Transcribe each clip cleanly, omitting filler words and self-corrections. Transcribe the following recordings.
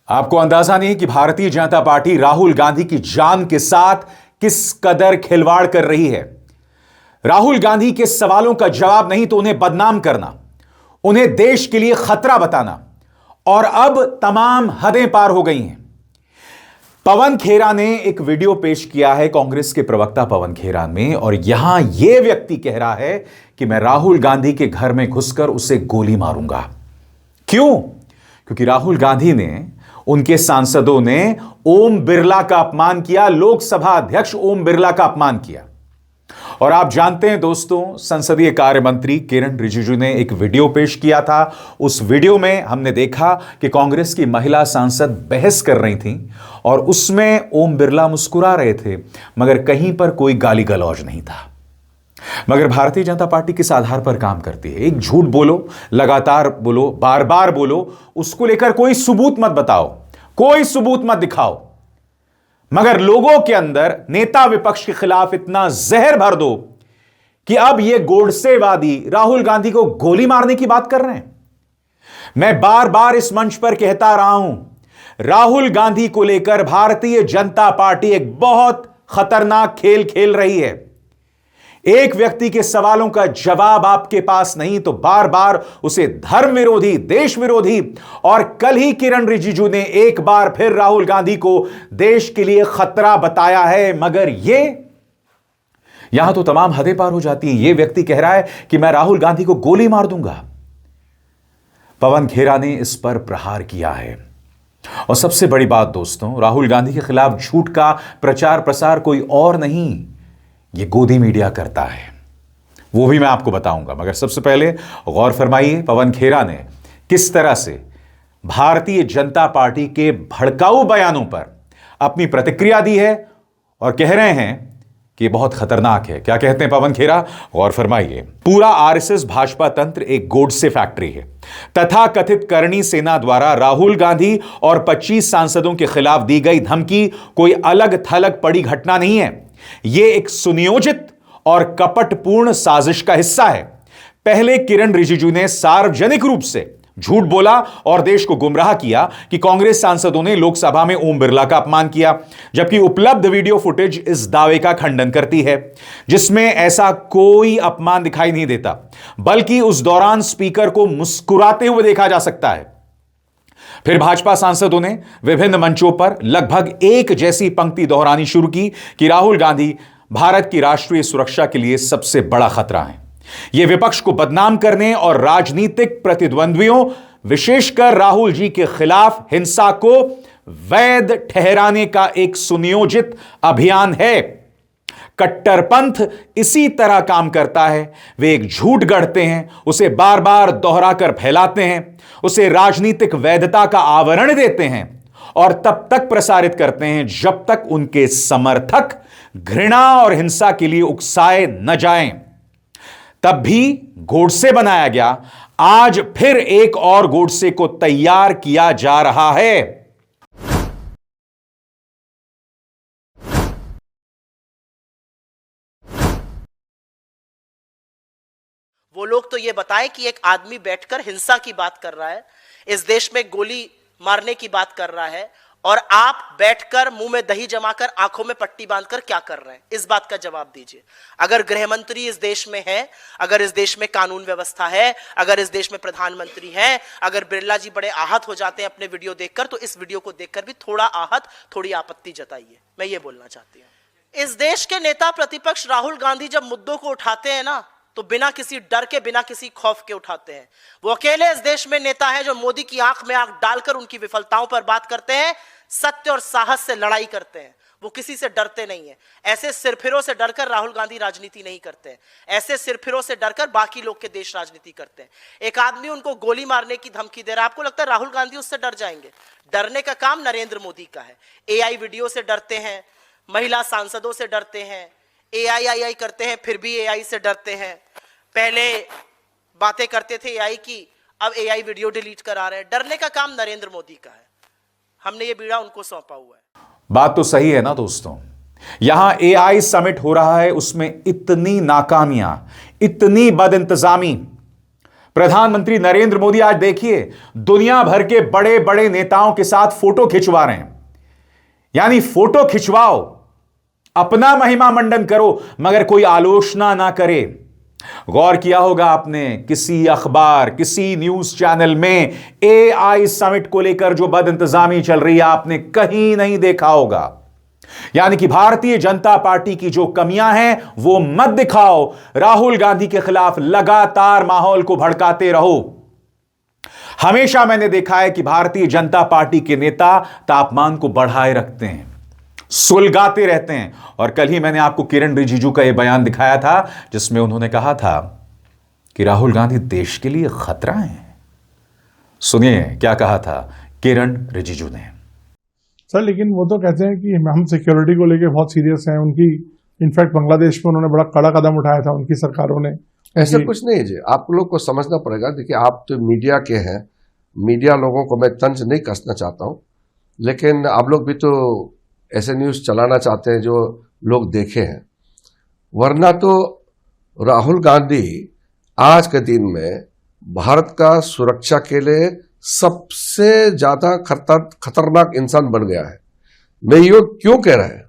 आपको अंदाजा नहीं कि भारतीय जनता पार्टी राहुल गांधी की जान के साथ किस कदर खिलवाड़ कर रही है। राहुल गांधी के सवालों का जवाब नहीं तो उन्हें बदनाम करना, उन्हें देश के लिए खतरा बताना, और अब तमाम हदें पार हो गई हैं। पवन खेरा ने एक वीडियो पेश किया है, कांग्रेस के प्रवक्ता पवन खेरा ने, और यहां यह व्यक्ति कह रहा है कि मैं राहुल गांधी के घर में घुसकर उसे गोली मारूंगा। क्यों? क्योंकि राहुल गांधी ने, उनके सांसदों ने ओम बिरला का अपमान किया, लोकसभा अध्यक्ष ओम बिरला का अपमान किया। और आप जानते हैं दोस्तों, संसदीय कार्य मंत्री किरण रिजिजू ने एक वीडियो पेश किया था। उस वीडियो में हमने देखा कि कांग्रेस की महिला सांसद बहस कर रही थीं और उसमें ओम बिरला मुस्कुरा रहे थे, मगर कहीं पर कोई गाली गलौज नहीं था। मगर भारतीय जनता पार्टी किस आधार पर काम करती है? एक झूठ बोलो, लगातार बोलो, बार बार बोलो, उसको लेकर कोई सबूत मत बताओ, कोई सबूत मत दिखाओ, मगर लोगों के अंदर नेता विपक्ष के खिलाफ इतना जहर भर दो कि अब ये गोडसेवादी राहुल गांधी को गोली मारने की बात कर रहे हैं। मैं बार बार इस मंच पर कहता रहा हूं, राहुल गांधी को लेकर भारतीय जनता पार्टी एक बहुत खतरनाक खेल खेल रही है। एक व्यक्ति के सवालों का जवाब आपके पास नहीं तो बार बार उसे धर्म विरोधी, देश विरोधी, और कल ही किरण रिजिजू ने एक बार फिर राहुल गांधी को देश के लिए खतरा बताया है। मगर यहां तो तमाम हदें पार हो जाती है। यह व्यक्ति कह रहा है कि मैं राहुल गांधी को गोली मार दूंगा। पवन खेरा ने इस पर प्रहार किया है। और सबसे बड़ी बात दोस्तों, राहुल गांधी के खिलाफ झूठ का प्रचार प्रसार कोई और नहीं, ये गोदी मीडिया करता है। वो भी मैं आपको बताऊंगा, मगर सबसे पहले गौर फरमाइए पवन खेरा ने किस तरह से भारतीय जनता पार्टी के भड़काऊ बयानों पर अपनी प्रतिक्रिया दी है और कह रहे हैं कि बहुत खतरनाक है। क्या कहते हैं पवन खेरा? गौर फरमाइए। पूरा आरएसएस भाजपा तंत्र एक गोडसे फैक्ट्री है। तथा कथित करणी सेना द्वारा राहुल गांधी और 25 सांसदों के खिलाफ दी गई धमकी कोई अलग थलग पड़ी घटना नहीं है। यह एक सुनियोजित और कपटपूर्ण साजिश का हिस्सा है। पहले किरण रिजिजू ने सार्वजनिक रूप से झूठ बोला और देश को गुमराह किया कि कांग्रेस सांसदों ने लोकसभा में ओम बिरला का अपमान किया, जबकि उपलब्ध वीडियो फुटेज इस दावे का खंडन करती है, जिसमें ऐसा कोई अपमान दिखाई नहीं देता, बल्कि उस दौरान स्पीकर को मुस्कुराते हुए देखा जा सकता है। फिर भाजपा सांसदों ने विभिन्न मंचों पर लगभग एक जैसी पंक्ति दोहरानी शुरू की कि राहुल गांधी भारत की राष्ट्रीय सुरक्षा के लिए सबसे बड़ा खतरा है। यह विपक्ष को बदनाम करने और राजनीतिक प्रतिद्वंद्वियों, विशेषकर राहुल जी के खिलाफ हिंसा को वैध ठहराने का एक सुनियोजित अभियान है। कट्टरपंथ इसी तरह काम करता है। वे एक झूठ गढ़ते हैं, उसे बार बार दोहराकर फैलाते हैं, उसे राजनीतिक वैधता का आवरण देते हैं और तब तक प्रसारित करते हैं जब तक उनके समर्थक घृणा और हिंसा के लिए उकसाए न जाएं। तब भी गोडसे बनाया गया, आज फिर एक और गोडसे को तैयार किया जा रहा है। वो लोग तो ये बताएं कि एक आदमी बैठकर हिंसा की बात कर रहा है, इस देश में गोली मारने की बात कर रहा है, और आप बैठकर मुंह में दही जमाकर आंखों में पट्टी बांधकर क्या कर रहे हैं? इस बात का जवाब दीजिए। अगर गृह मंत्री इस देश में है, अगर इस देश में कानून व्यवस्था है, अगर इस देश में प्रधानमंत्री हैं, अगर बिरला जी बड़े आहत हो जाते हैं अपने वीडियो देखकर, तो इस वीडियो को देखकर भी थोड़ा आहत, थोड़ी आपत्ति जताइए। मैं ये बोलना चाहती हूं। इस देश के नेता प्रतिपक्ष राहुल गांधी जब मुद्दों को उठाते हैं ना, तो बिना किसी डर के, बिना किसी खौफ के उठाते हैं। वो अकेले इस देश में नेता है जो मोदी की आंख में आंख डालकर उनकी विफलताओं पर बात करते हैं, सत्य और साहस से लड़ाई करते हैं। वो किसी से डरते नहीं है। ऐसे सिरफिरों से डरकर राहुल गांधी राजनीति नहीं करते हैं। ऐसे सिरफिरों से डरकर बाकी लोग के देश राजनीति करते हैं। एक आदमी उनको गोली मारने की धमकी दे रहा है, आपको लगता है राहुल गांधी उससे डर जाएंगे? डरने का काम नरेंद्र मोदी का है। एआई वीडियो से डरते हैं, महिला सांसदों से डरते हैं, एआई करते हैं, फिर भी एआई से डरते हैं। पहले बातें करते थे एआई की, अब एआई वीडियो डिलीट करा रहे हैं। डरने का काम नरेंद्र मोदी का है। हमने ये बीड़ा उनको सौंपा हुआ है। बात तो सही है ना दोस्तों। यहां एआई समिट हो रहा है, उसमें इतनी नाकामियां, इतनी बदइंतजामी, प्रधानमंत्री नरेंद्र मोदी आज देखिए दुनिया भर के बड़े बड़े नेताओं के साथ फोटो खिंचवा रहे हैं। यानी फोटो खिंचवाओ, अपना महिमा मंडन करो, मगर कोई आलोचना ना करे। गौर किया होगा आपने, किसी अखबार, किसी न्यूज चैनल में AI समिट को लेकर जो बदइंतजामी चल रही है आपने कहीं नहीं देखा होगा। यानी कि भारतीय जनता पार्टी की जो कमियां हैं वो मत दिखाओ, राहुल गांधी के खिलाफ लगातार माहौल को भड़काते रहो। हमेशा मैंने देखा है कि भारतीय जनता पार्टी के नेता तापमान को बढ़ाए रखते हैं, सुलगाते रहते हैं। और कल ही मैंने आपको किरण रिजिजू का यह बयान दिखाया था जिसमें उन्होंने कहा था कि राहुल गांधी देश के लिए खतरा है। सुनिए क्या कहा था किरण रिजिजू ने। सर, लेकिन वो तो कहते हैं कि हम सिक्योरिटी को लेके बहुत सीरियस हैं। उनकी इनफैक्ट बांग्लादेश में उन्होंने बड़ा कड़ा कदम उठाया था उनकी सरकारों ने। ऐसा कुछ नहीं है जी, आप लोग को समझना पड़ेगा। देखिए, आप तो मीडिया के हैं, मीडिया लोगों को मैं तंज नहीं कसना चाहता हूं, लेकिन आप लोग भी तो ऐसे न्यूज चलाना चाहते हैं जो लोग देखे हैं। वरना तो राहुल गांधी आज के दिन में भारत का सुरक्षा के लिए सबसे ज्यादा खतरनाक इंसान बन गया है। मैं ये क्यों कह रहा है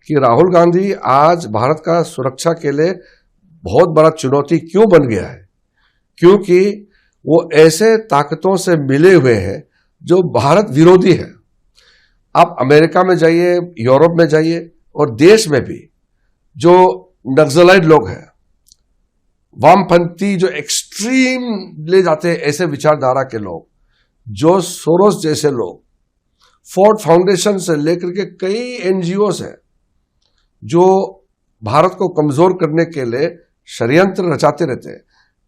कि राहुल गांधी आज भारत का सुरक्षा के लिए बहुत बड़ा चुनौती क्यों बन गया है? क्योंकि वो ऐसे ताकतों से मिले हुए हैं जो भारत विरोधी है। आप अमेरिका में जाइए, यूरोप में जाइए और देश में भी जो नक्सलाइट लोग हैं, वामपंथी जो एक्सट्रीम ले जाते हैं, ऐसे विचारधारा के लोग, जो सोरोस जैसे लोग, फोर्ड फाउंडेशन से लेकर के कई एनजीओ हैं जो भारत को कमजोर करने के लिए षड्यंत्र रचाते रहते हैं,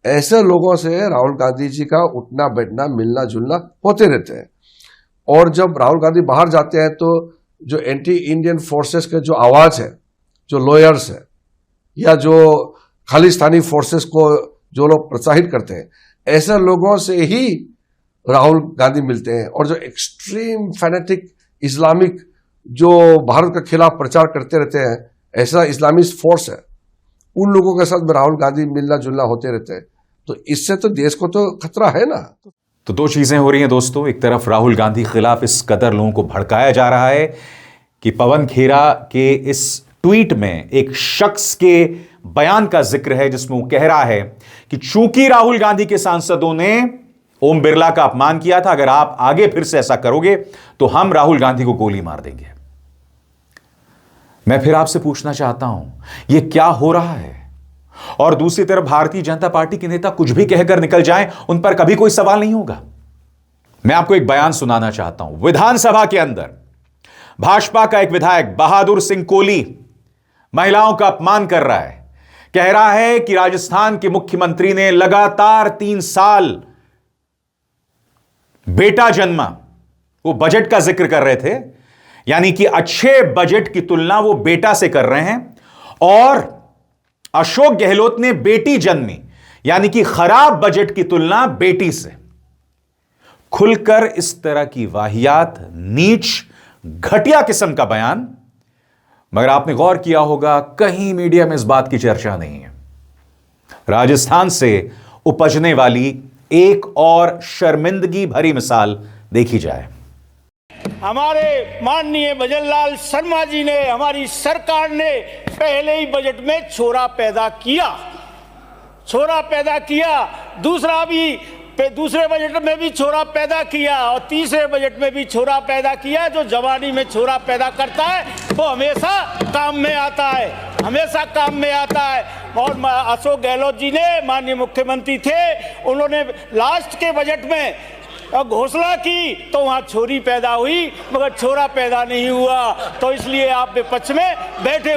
ऐसे लोगों से राहुल गांधी जी का उठना बैठना मिलना जुलना होते रहते हैं। और जब राहुल गांधी बाहर जाते हैं तो जो एंटी इंडियन फोर्सेस के जो आवाज है, जो लॉयर्स है या जो खालिस्तानी फोर्सेस को जो लोग प्रोत्साहित करते हैं, ऐसे लोगों से ही राहुल गांधी मिलते हैं। और जो एक्सट्रीम फैनेटिक इस्लामिक जो भारत के खिलाफ प्रचार करते रहते हैं, ऐसा इस्लामिस्ट फोर्स है, उन लोगों के साथ राहुल गांधी मिलना जुलना होते रहते हैं। तो इससे तो देश को तो खतरा है ना। तो दो चीजें हो रही हैं दोस्तों। एक तरफ राहुल गांधी के खिलाफ इस कदर लोगों को भड़काया जा रहा है कि पवन खेरा के इस ट्वीट में एक शख्स के बयान का जिक्र है जिसमें वो कह रहा है कि चूंकि राहुल गांधी के सांसदों ने ओम बिरला का अपमान किया था, अगर आप आगे फिर से ऐसा करोगे तो हम राहुल गांधी को गोली मार देंगे। मैं फिर आपसे पूछना चाहता हूं, यह क्या हो रहा है? और दूसरी तरफ भारतीय जनता पार्टी के नेता कुछ भी कहकर निकल जाएं, उन पर कभी कोई सवाल नहीं होगा। मैं आपको एक बयान सुनाना चाहता हूं। विधानसभा के अंदर भाजपा का एक विधायक बहादुर सिंह कोली महिलाओं का अपमान कर रहा है। कह रहा है कि राजस्थान के मुख्यमंत्री ने लगातार 3 साल बेटा जन्मा, वो बजट का जिक्र कर रहे थे, यानी कि अच्छे बजट की तुलना वो बेटा से कर रहे हैं। और अशोक गहलोत ने बेटी जन्मी, यानी कि खराब बजट की तुलना बेटी से। खुलकर इस तरह की वाहियात, नीच, घटिया किस्म का बयान। मगर आपने गौर किया होगा कहीं मीडिया में इस बात की चर्चा नहीं है। राजस्थान से उपजने वाली एक और शर्मिंदगी भरी मिसाल देखी जाए। हमारे माननीय भजनलाल शर्मा जी ने, हमारी सरकार ने पहले ही बजट में छोरा पैदा किया, दूसरा भी दूसरे बजट में भी छोरा पैदा किया और तीसरे बजट में भी छोरा पैदा किया। जो जवानी में छोरा पैदा करता है वो हमेशा काम में आता है। और अशोक गहलोत जी ने, माननीय मुख्यमंत्री थे, उन्होंने लास्ट के बजट में घोषणा की तो वहां छोरी पैदा हुई मगर छोरा पैदा नहीं हुआ। तो इसलिए आप विपक्ष में बैठे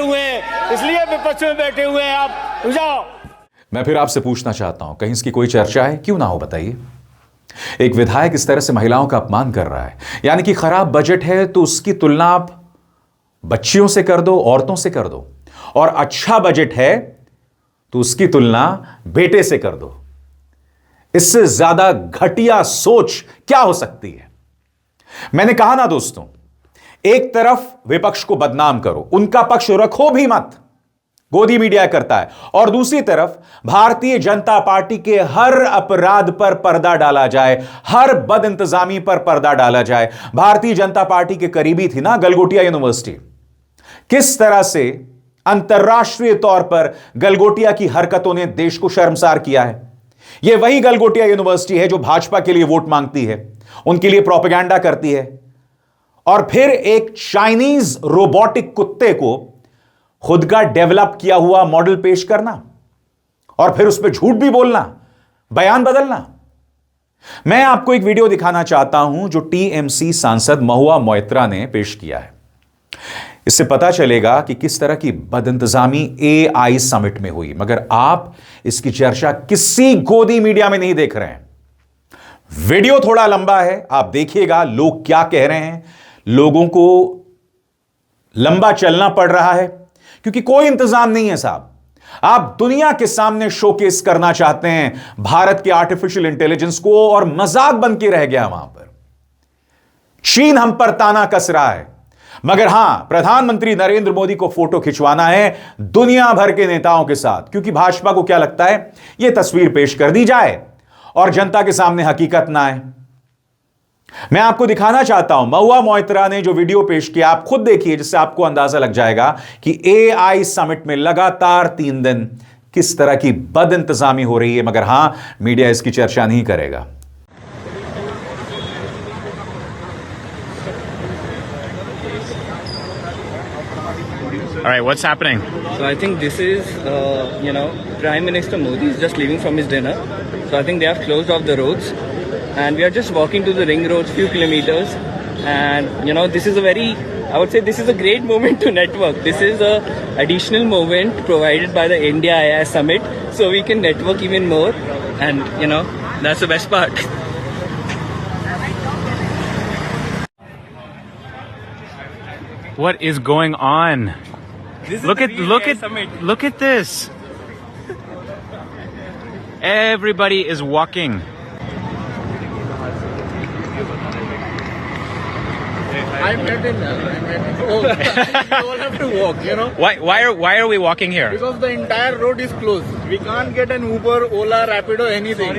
हुए हैं, आप जाओ। मैं फिर आपसे पूछना चाहता हूं, कहीं इसकी कोई चर्चा है? क्यों ना हो, बताइए। एक विधायक इस तरह से महिलाओं का अपमान कर रहा है, यानी कि खराब बजट है तो उसकी तुलना आप बच्चियों से कर दो, औरतों से कर दो, और अच्छा बजट है तो उसकी तुलना बेटे से कर दो। इससे ज्यादा घटिया सोच क्या हो सकती है? मैंने कहा ना दोस्तों, एक तरफ विपक्ष को बदनाम करो, उनका पक्ष रखो भी मत, गोदी मीडिया करता है, और दूसरी तरफ भारतीय जनता पार्टी के हर अपराध पर पर्दा डाला जाए, हर बदइंतजामी पर पर्दा डाला जाए। भारतीय जनता पार्टी के करीबी थी ना गलगोटिया यूनिवर्सिटी, किस तरह से अंतर्राष्ट्रीय तौर पर गलगोटिया की हरकतों ने देश को शर्मसार किया है। यह वही गलगोटिया यूनिवर्सिटी है जो भाजपा के लिए वोट मांगती है, उनके लिए प्रोपेगेंडा करती है, और फिर एक चाइनीज रोबोटिक कुत्ते को खुद का डेवलप किया हुआ मॉडल पेश करना और फिर उस पर झूठ भी बोलना, बयान बदलना। मैं आपको एक वीडियो दिखाना चाहता हूं जो टीएमसी सांसद महुआ मोइत्रा ने पेश किया है। इससे पता चलेगा कि किस तरह की बदइंतजामी एआई समिट में हुई, मगर आप इसकी चर्चा किसी गोदी मीडिया में नहीं देख रहे हैं। वीडियो थोड़ा लंबा है, आप देखिएगा लोग क्या कह रहे हैं। लोगों को लंबा चलना पड़ रहा है क्योंकि कोई इंतजाम नहीं है साहब। आप दुनिया के सामने शोकेस करना चाहते हैं भारत के आर्टिफिशियल इंटेलिजेंस को, और मजाक बन के रह गया वहां पर। चीन हम पर ताना कस रहा है, मगर हां, प्रधानमंत्री नरेंद्र मोदी को फोटो खिंचवाना है दुनिया भर के नेताओं के साथ, क्योंकि भाजपा को क्या लगता है यह तस्वीर पेश कर दी जाए और जनता के सामने हकीकत ना आए। मैं आपको दिखाना चाहता हूं महुआ मोइत्रा ने जो वीडियो पेश किया, आप खुद देखिए, जिससे आपको अंदाजा लग जाएगा कि एआई समिट में लगातार 3 दिन किस तरह की बदइंतजामी हो रही है, मगर हां, मीडिया इसकी चर्चा नहीं करेगा। All right, what's happening? So I think this is, Prime Minister Modi is just leaving from his dinner. So I think they have closed off the roads, and we are just walking to the ring roads, few kilometers, and this is I would say this is a great moment to network. This is a additional moment provided by the India AI Summit, so we can network even more, and that's the best part. What is going on? Look at this. Everybody is walking. I'm not in. We all have to walk, Why are we walking here? because the entire road is closed. We can't get an Uber, Ola, Rapido, anything.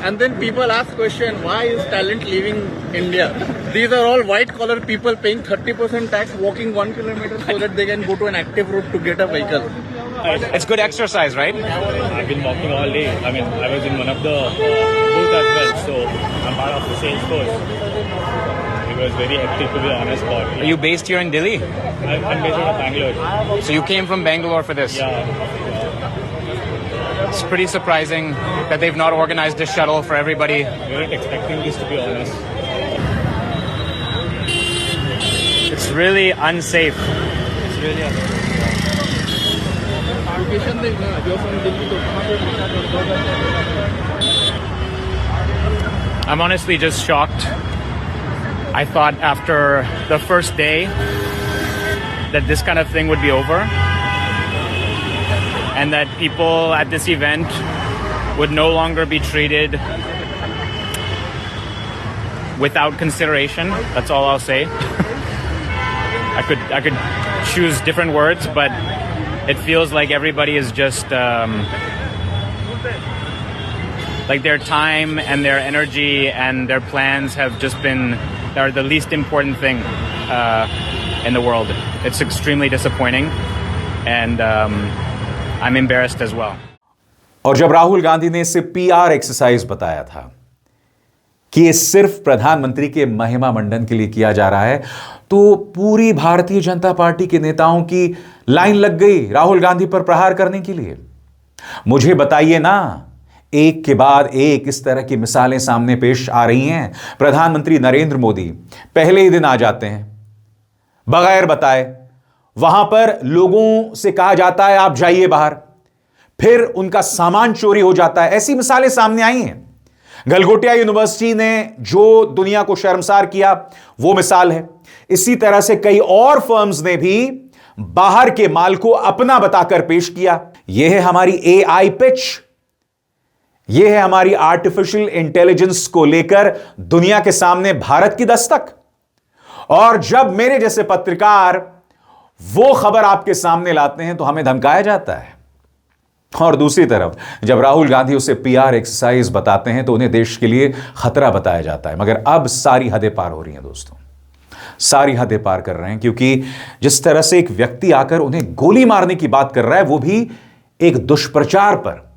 And then people ask question, why is talent leaving India? These are all white collar people paying 30% tax, walking 1 kilometer so that they can go to an active route to get a vehicle. It's good exercise, right? I've been walking all day. I mean, I was in one of the booths as well, so I'm part of the sales force. It was very hectic, to be honest. But Are you based here in Delhi? I'm based out of Bangalore. So you came from Bangalore for this? Yeah. It's pretty surprising that they've not organized a shuttle for everybody. We weren't expecting this, to be honest. It's really unsafe. It's really unsafe. Location देखना, जो from Delhi to कहाँ पे पहुँचा I'm honestly just shocked. I thought after the first day that this kind of thing would be over and that people at this event would no longer be treated without consideration. That's all I'll say. I could choose different words, but it feels like everybody is just like their time and their energy and their plans have just been are the least important thing in the world. It's extremely disappointing, and I'm embarrassed as well. और जब राहुल गांधी ने इसे PR exercise बताया था कि ये सिर्फ प्रधानमंत्री के महिमा मंडन के लिए किया जा रहा है, तो पूरी भारतीय जनता पार्टी के नेताओं की लाइन लग गई राहुल गांधी पर प्रहार करने के लिए। मुझे बताइए ना, एक के बाद एक इस तरह की मिसालें सामने पेश आ रही हैं। प्रधानमंत्री नरेंद्र मोदी पहले ही दिन आ जाते हैं बगैर बताए, वहां पर लोगों से कहा जाता है आप जाइए बाहर, फिर उनका सामान चोरी हो जाता है। ऐसी मिसालें सामने आई हैं। गलगोटिया यूनिवर्सिटी ने जो दुनिया को शर्मसार किया वो मिसाल है। इसी तरह से कई और फर्म्स ने भी बाहर के माल को अपना बताकर पेश किया। यह है हमारी एआई पिच, यह है हमारी आर्टिफिशियल इंटेलिजेंस को लेकर दुनिया के सामने भारत की दस्तक। और जब मेरे जैसे पत्रकार वो खबर आपके सामने लाते हैं तो हमें धमकाया जाता है। और दूसरी तरफ जब राहुल गांधी उसे पीआर एक्सरसाइज बताते हैं तो उन्हें देश के लिए खतरा बताया जाता है। मगर अब सारी हदें पार हो रही हैं दोस्तों, सारी हदें पार कर रहे हैं, क्योंकि जिस तरह से एक व्यक्ति आकर उन्हें गोली मारने की बात कर रहा है, वो भी एक दुष्प्रचार पर।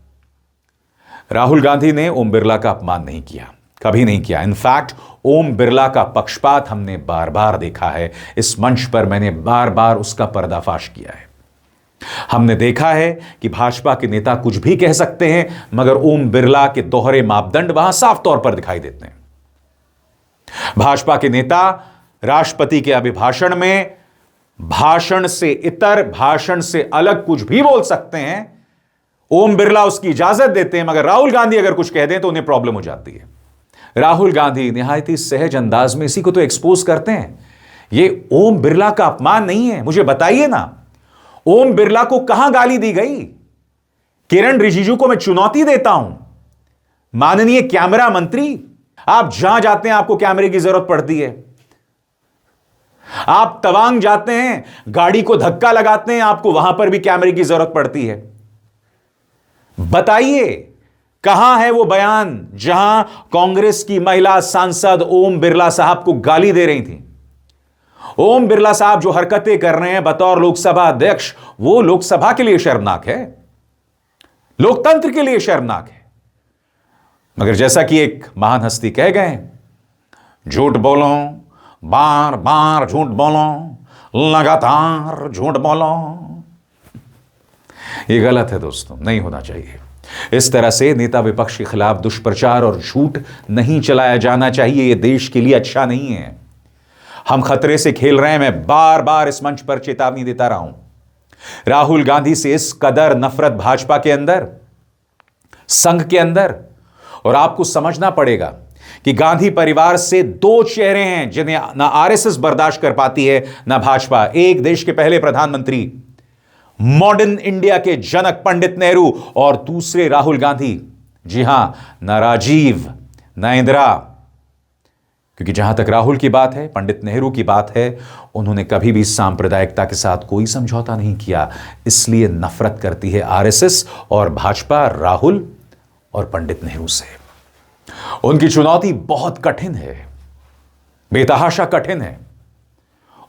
राहुल गांधी ने ओम बिरला का अपमान नहीं किया, कभी नहीं किया। इनफैक्ट ओम बिरला का पक्षपात हमने बार बार देखा है। इस मंच पर मैंने बार बार उसका पर्दाफाश किया है। हमने देखा है कि भाजपा के नेता कुछ भी कह सकते हैं, मगर ओम बिरला के दोहरे मापदंड वहां साफ तौर पर दिखाई देते हैं। भाजपा के नेता राष्ट्रपति के अभिभाषण में भाषण से इतर, भाषण से अलग कुछ भी बोल सकते हैं। ओम बिरला उसकी इजाजत देते हैं, मगर राहुल गांधी अगर कुछ कह दें तो उन्हें प्रॉब्लम हो जाती है। राहुल गांधी निहायत ही सहज अंदाज में इसी को तो एक्सपोज करते हैं। यह ओम बिरला का अपमान नहीं है। मुझे बताइए ना, ओम बिरला को कहां गाली दी गई? किरण रिजिजू को मैं चुनौती देता हूं, माननीय कैमरा मंत्री, आप जहां जाते हैं आपको कैमरे की जरूरत पड़ती है। आप तवांग जाते हैं, गाड़ी को धक्का लगाते हैं, आपको वहां पर भी कैमरे की जरूरत पड़ती है। बताइए कहां है वो बयान जहां कांग्रेस की महिला सांसद ओम बिरला साहब को गाली दे रही थी? ओम बिरला साहब जो हरकतें कर रहे हैं बतौर लोकसभा अध्यक्ष, वो लोकसभा के लिए शर्मनाक है, लोकतंत्र के लिए शर्मनाक है। मगर जैसा कि एक महान हस्ती कह गए, झूठ बोलो, बार बार झूठ बोलो, लगातार झूठ बोलो। यह गलत है दोस्तों, नहीं होना चाहिए। इस तरह से नेता विपक्ष के खिलाफ दुष्प्रचार और झूठ नहीं चलाया जाना चाहिए। यह देश के लिए अच्छा नहीं है। हम खतरे से खेल रहे हैं। मैं बार बार इस मंच पर चेतावनी देता रहा हूं। राहुल गांधी से इस कदर नफरत भाजपा के अंदर, संघ के अंदर, और आपको समझना पड़ेगा कि गांधी परिवार से दो चेहरे हैं जिन्हें ना आरएसएस बर्दाश्त कर पाती है ना भाजपा। एक देश के पहले प्रधानमंत्री, मॉडर्न इंडिया के जनक पंडित नेहरू, और दूसरे राहुल गांधी। जी हां, ना राजीव ना इंदिरा, क्योंकि जहां तक राहुल की बात है, पंडित नेहरू की बात है, उन्होंने कभी भी सांप्रदायिकता के साथ कोई समझौता नहीं किया। इसलिए नफरत करती है आरएसएस और भाजपा राहुल और पंडित नेहरू से। उनकी चुनौती बहुत कठिन है, बेतहाशा कठिन है,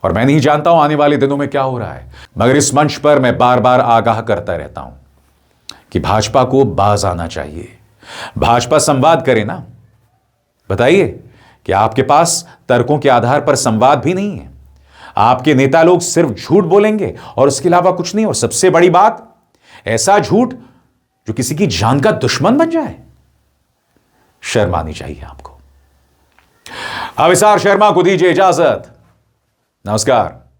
और मैं नहीं जानता हूं आने वाले दिनों में क्या हो रहा है। मगर इस मंच पर मैं बार बार आगाह करता रहता हूं कि भाजपा को बाज आना चाहिए। भाजपा संवाद करे ना। बताइए कि आपके पास तर्कों के आधार पर संवाद भी नहीं है। आपके नेता लोग सिर्फ झूठ बोलेंगे और उसके अलावा कुछ नहीं। और सबसे बड़ी बात, ऐसा झूठ जो किसी की जान का दुश्मन बन जाए। शर्म आनी चाहिए आपको। अविसार शर्मा को दीजिए इजाजत। नमस्कार।